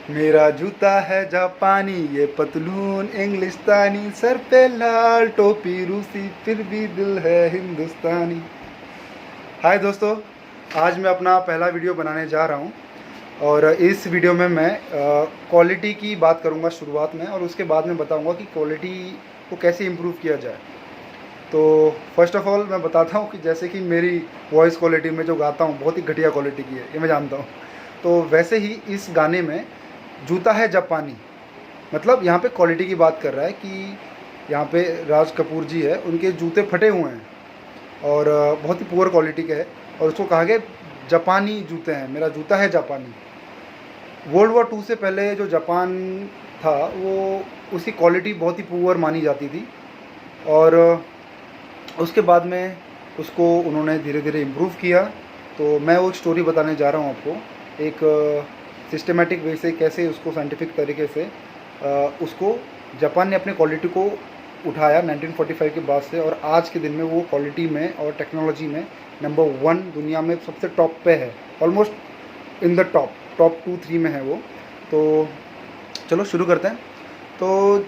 मेरा जूता है जापानी, ये पतलून इंग्लिस्तानी, सर पे लाल टोपी रूसी, फिर भी दिल है हिंदुस्तानी। हाय दोस्तों, आज मैं अपना पहला वीडियो बनाने जा रहा हूँ और इस वीडियो में मैं क्वालिटी की बात करूँगा शुरुआत में, और उसके बाद में बताऊँगा कि क्वालिटी को कैसे इम्प्रूव किया जाए। तो फर्स्ट ऑफ ऑल मैं बताता हूँ कि जैसे कि मेरी वॉइस क्वालिटी में जो गाता हूँ बहुत ही घटिया क्वालिटी की है, ये मैं जानता हूँ। तो वैसे ही इस गाने में जूता है जापानी, मतलब यहाँ पे क्वालिटी की बात कर रहा है कि यहाँ पे राज कपूर जी है, उनके जूते फटे हुए हैं और बहुत ही पुअर क्वालिटी के है, और उसको कहा गया जापानी जूते हैं, मेरा जूता है जापानी। वर्ल्ड वॉर 2 से पहले जो जापान था वो उसकी क्वालिटी बहुत ही पुअर मानी जाती थी, और उसके बाद में उसको उन्होंने धीरे धीरे इम्प्रूव किया। तो मैं वो स्टोरी बताने जा रहा हूँ आपको, एक सिस्टमेटिक वे से कैसे उसको साइंटिफिक तरीके से उसको जापान ने अपने क्वालिटी को उठाया 1945 के बाद से, और आज के दिन में वो क्वालिटी में और टेक्नोलॉजी में नंबर 1 दुनिया में सबसे टॉप पे है, ऑलमोस्ट इन द टॉप 2-3 में है वो। तो चलो शुरू करते हैं। तो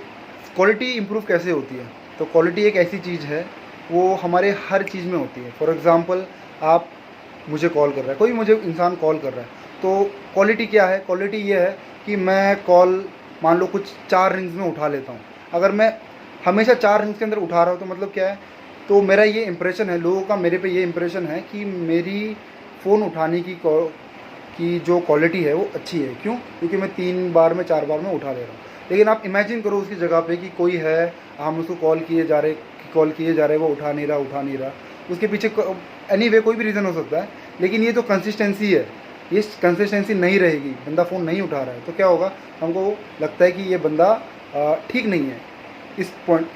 क्वालिटी इम्प्रूव कैसे होती है? तो क्वालिटी एक ऐसी चीज़ है, वो हमारे हर चीज़ में होती है। फॉर एग्ज़ाम्पल, आप मुझे कॉल कर रहा है, कोई मुझे इंसान कॉल कर रहा है, तो क्वालिटी क्या है? क्वालिटी ये है कि मैं कॉल मान लो कुछ 4 रिंग्स में उठा लेता हूँ। अगर मैं हमेशा 4 रिंग्स के अंदर उठा रहा हूँ तो मतलब क्या है? तो मेरा ये इंप्रेशन है, लोगों का मेरे पे ये इंप्रेशन है कि मेरी फ़ोन उठाने की जो क्वालिटी है वो अच्छी है। क्यों? क्योंकि मैं 3 बार में 4 बार में उठा ले रहा हूँ। लेकिन आप इमेजिन करो उसकी जगह पे कि कोई है, हम उसको कॉल किए जा रहे, वो उठा नहीं रहा। उसके पीछे एनीवे कोई भी रीज़न हो सकता है, लेकिन ये जो कंसिस्टेंसी है, ये कंसिस्टेंसी नहीं रहेगी, बंदा फ़ोन नहीं उठा रहा है, तो क्या होगा? हमको लगता है कि ये बंदा ठीक नहीं है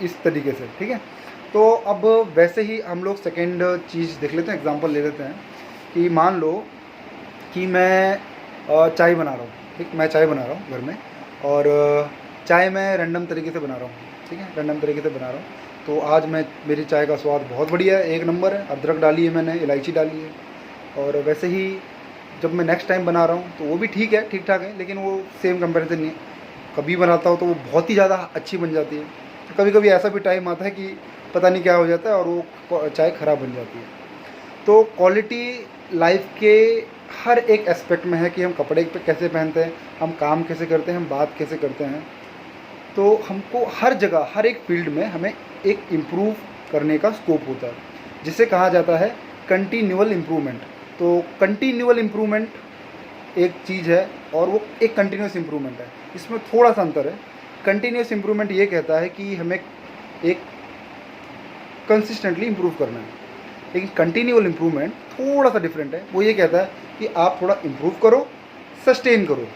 इस तरीके से, ठीक है? तो अब वैसे ही हम लोग सेकेंड चीज़ देख लेते हैं, एग्जांपल ले लेते हैं कि मान लो कि मैं चाय बना रहा हूँ, ठीक? मैं चाय बना रहा हूँ घर में, और चाय मैं रैंडम तरीके से बना रहा हूँ, ठीक है? रैंडम तरीके से बना रहा हूँ। तो आज मेरी चाय का स्वाद बहुत बढ़िया है, एक नंबर है। अदरक डाली है मैंने, इलायची डाली है, और वैसे ही जब मैं नेक्स्ट टाइम बना रहा हूँ तो वो भी ठीक है, ठीक ठाक है, लेकिन वो सेम कंपैरिजन नहीं है। कभी बनाता हूँ तो वो बहुत ही ज़्यादा अच्छी बन जाती है, तो कभी कभी ऐसा भी टाइम आता है कि पता नहीं क्या हो जाता है और वो चाय ख़राब बन जाती है। तो क्वालिटी लाइफ के हर एक एस्पेक्ट में है कि हम कपड़े पे कैसे पहनते हैं, हम काम कैसे करते हैं, हम बात कैसे करते हैं। तो हमको हर जगह, हर एक फील्ड में हमें एक इम्प्रूव करने का स्कोप होता है, जिसे कहा जाता है कंटिन्यूअल इम्प्रूवमेंट। तो कंटिन्यूअल इम्प्रूवमेंट एक चीज़ है और वो एक कंटिन्यूस इम्प्रूवमेंट है, इसमें थोड़ा सा अंतर है। कंटिन्यूस इम्प्रूवमेंट ये कहता है कि हमें एक कंसिस्टेंटली इम्प्रूव करना है, लेकिन कंटिन्यूअल इम्प्रूवमेंट थोड़ा सा डिफरेंट है। वो ये कहता है कि आप थोड़ा इम्प्रूव करो, सस्टेन करो,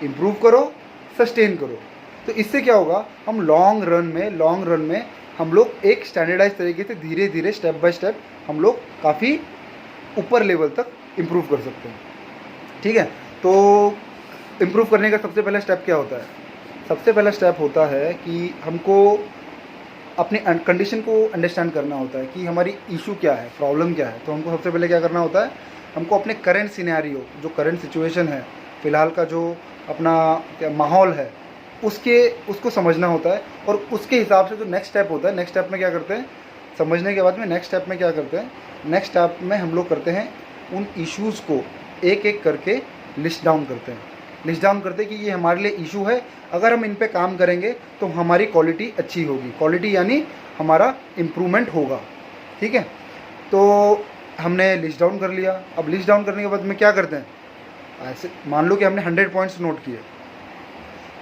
इम्प्रूव करो, सस्टेन करो। तो इससे क्या होगा? हम लॉन्ग रन में हम लोग एक स्टैंडर्डाइज तरीके से धीरे धीरे स्टेप बाय स्टेप हम लोग काफ़ी ऊपर लेवल तक इम्प्रूव कर सकते हैं, ठीक है? तो इम्प्रूव करने का सबसे पहला स्टेप क्या होता है? सबसे पहला स्टेप होता है कि हमको अपने कंडीशन को अंडरस्टैंड करना होता है कि हमारी इशू क्या है, प्रॉब्लम क्या है। तो हमको सबसे पहले क्या करना होता है? हमको अपने करंट सिनेरियो, जो करंट सिचुएशन है, फ़िलहाल का जो अपना क्या माहौल है, उसको समझना होता है, और उसके हिसाब से जो नेक्स्ट स्टेप होता है, नेक्स्ट स्टेप में क्या करते हैं? समझने के बाद में नेक्स्ट स्टेप में क्या करते हैं? नेक्स्ट स्टेप में हम लोग करते हैं उन इश्यूज़ को एक एक करके लिस्ट डाउन करते हैं। लिस्ट डाउन करते हैं कि ये हमारे लिए इशू है, अगर हम इन पे काम करेंगे तो हमारी क्वालिटी अच्छी होगी। क्वालिटी यानी हमारा इम्प्रूवमेंट होगा, ठीक है? तो हमने लिस्ट डाउन कर लिया। अब लिस्ट डाउन करने के बाद में क्या करते हैं? ऐसे मान लो कि हमने 100 पॉइंट्स नोट किए,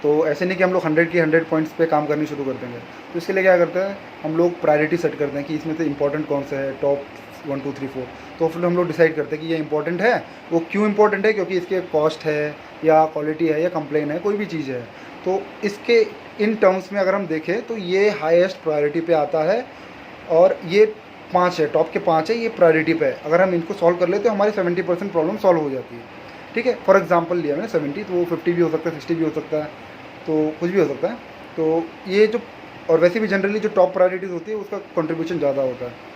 तो ऐसे नहीं कि हम लोग 100 की 100 पॉइंट्स पे काम करनी शुरू कर देंगे। तो इसके लिए क्या करते हैं? हम लोग प्रायोरिटी सेट करते हैं कि इसमें से इंपॉर्टेंट कौन सा है, टॉप 1 2 3 4। तो फिर हम लोग डिसाइड करते हैं कि ये इंपॉर्टेंट है। वो क्यों इंपॉर्टेंट है? क्योंकि इसके कॉस्ट है, या क्वालिटी है, या कंप्लेन है, कोई भी चीज़ है। तो इसके इन टर्म्स में अगर हम देखें तो ये हाईएस्ट प्रायोरिटी पे आता है, और ये 5 है, टॉप के 5 है, ये प्रायोरिटी पे है। अगर हम इनको सॉल्व कर लेते तो हमारी 70% प्रॉब्लम सॉल्व हो जाती है, ठीक है? फॉर एग्जाम्पल लिया मैंने 70, तो वो 50 भी हो सकता है, 60 भी हो सकता है, तो कुछ भी हो सकता है। तो ये जो, और वैसे भी जनरली जो टॉप प्रायोरिटीज़ होती है उसका कंट्रीब्यूशन ज़्यादा होता है।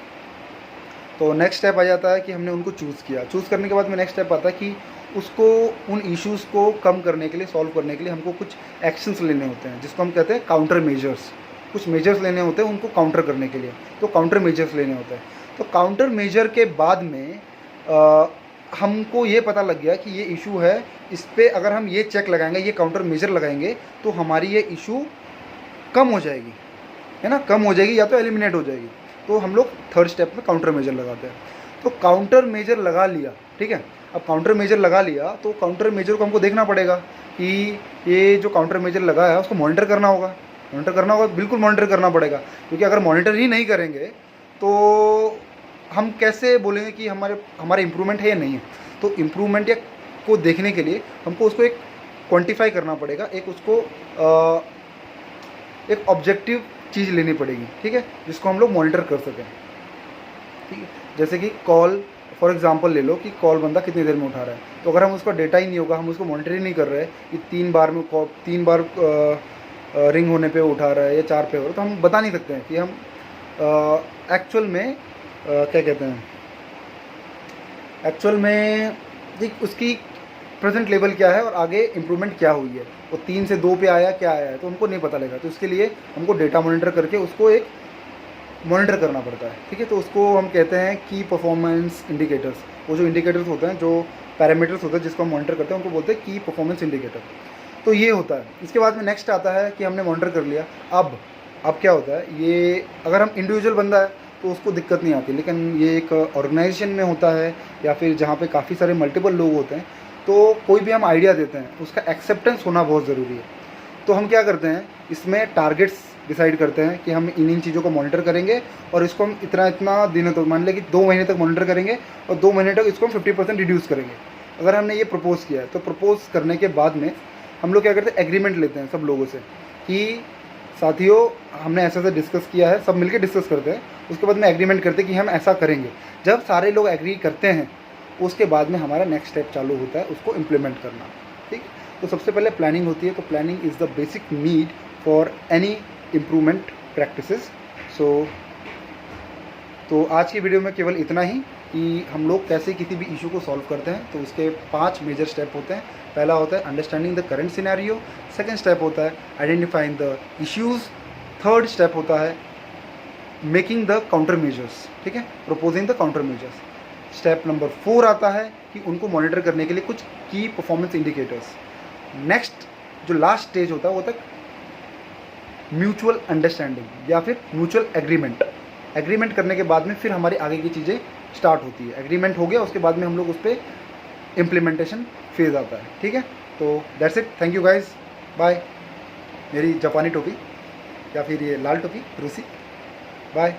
तो नेक्स्ट स्टेप आ जाता है कि हमने उनको चूज़ किया। चूज़ करने के बाद में नेक्स्ट स्टेप आता है कि उसको उन इश्यूज़ को कम करने के लिए, सॉल्व करने के लिए हमको कुछ एक्शंस लेने होते हैं, जिसको हम कहते हैं काउंटर मेजर्स। कुछ मेजर्स लेने होते हैं उनको काउंटर करने के लिए, तो काउंटर मेजर्स लेने होते हैं। तो काउंटर मेजर के बाद में हमको ये पता लग गया कि ये इशू है, इस पर अगर हम ये चेक लगाएंगे, ये काउंटर मेजर लगाएंगे, तो हमारी ये इशू कम हो जाएगी, है ना, कम हो जाएगी या तो एलिमिनेट हो जाएगी। तो हम लोग थर्ड स्टेप में काउंटर मेजर लगाते हैं। तो काउंटर मेजर लगा लिया, ठीक है। अब काउंटर मेजर लगा लिया तो काउंटर मेजर को हमको देखना पड़ेगा कि ये जो काउंटर मेजर लगा है उसको मॉनिटर करना होगा। बिल्कुल मॉनिटर करना पड़ेगा, क्योंकि अगर मॉनिटर ही नहीं करेंगे तो हम कैसे बोलेंगे कि हमारे इम्प्रूवमेंट है या नहीं है। तो इम्प्रूवमेंट या को देखने के लिए हमको उसको एक क्वांटिफाई करना पड़ेगा, एक उसको एक ऑब्जेक्टिव चीज़ लेनी पड़ेगी, ठीक है, जिसको हम लोग मॉनिटर कर सकें, ठीक है। जैसे कि कॉल फॉर एग्जांपल ले लो कि कॉल बंदा कितनी देर में उठा रहा है। तो अगर हम उसका डेटा ही नहीं होगा, हम उसको मॉनिटर ही नहीं कर रहे कि 3 बार रिंग होने पे उठा रहा है या 4 पे हो रहा है, तो हम बता नहीं सकते हैं कि हम एक्चुअल में क्या कहते हैं, एक्चुअल में उसकी प्रेजेंट लेवल क्या है और आगे इम्प्रूवमेंट क्या हुई है, वो 3 से 2 पे आया क्या आया है, तो हमको नहीं पता लगेगा। तो इसके लिए हमको डेटा मॉनिटर करके उसको एक मॉनिटर करना पड़ता है, ठीक है। तो उसको हम कहते हैं की परफॉर्मेंस इंडिकेटर्स। वो जो इंडिकेटर्स होते हैं, जो पैरामीटर्स होते हैं जिसको हम मॉनिटर करते हैं, उनको बोलते हैं की परफॉर्मेंस इंडिकेटर। तो ये होता है। इसके बाद में नेक्स्ट आता है कि हमने मॉनिटर कर लिया, अब क्या होता है, ये अगर हम इंडिविजुअल बंदा है तो उसको दिक्कत नहीं आती, लेकिन ये एक ऑर्गेनाइजेशन में होता है या फिर जहाँ पे काफ़ी सारे मल्टीपल लोग होते हैं, तो कोई भी हम आइडिया देते हैं उसका एक्सेप्टेंस होना बहुत ज़रूरी है। तो हम क्या करते हैं, इसमें टारगेट्स डिसाइड करते हैं कि हम इन चीज़ों को मॉनिटर करेंगे और इसको हम इतना दिनों तक, मान लें कि 2 महीने तक मॉनिटर करेंगे और 2 महीने तक इसको हम 50% रिड्यूस करेंगे। अगर हमने ये प्रपोज़ किया है तो प्रपोज़ करने के बाद में हम लोग क्या करते हैं, एग्रीमेंट लेते हैं सब लोगों से कि साथियों हमने ऐसा डिस्कस किया है, सब मिलकर डिस्कस करते हैं। उसके बाद में एग्रीमेंट करते हैं कि हम ऐसा करेंगे। जब सारे लोग एग्री करते हैं उसके बाद में हमारा नेक्स्ट स्टेप चालू होता है उसको इम्प्लीमेंट करना, ठीक। तो सबसे पहले प्लानिंग होती है। तो planning is the basic need for any improvement practices. तो आज की वीडियो में केवल इतना ही कि हम लोग कैसे किसी भी इशू को सॉल्व करते हैं। तो उसके 5 मेजर स्टेप होते हैं। पहला होता है understanding the current scenario, second step होता है identifying the issues, third step होता है मेकिंग द काउंटर मेजर्स, ठीक है, proposing the counter measures. Step number 4 आता है कि उनको मॉनिटर करने के लिए कुछ की परफॉर्मेंस इंडिकेटर्स। नेक्स्ट जो लास्ट स्टेज होता है वो तक म्यूचुअल अंडरस्टैंडिंग या फिर म्यूचुअल एग्रीमेंट करने के बाद में फिर हमारी आगे की चीज़ें स्टार्ट होती है। एग्रीमेंट हो गया उसके बाद में हम लोग उस पर इम्प्लीमेंटेशन फेज आता है, ठीक है। तो that's it, thank you guys, bye. मेरी जापानी टोपी या फिर ये लाल टोपी रूसी, बाय।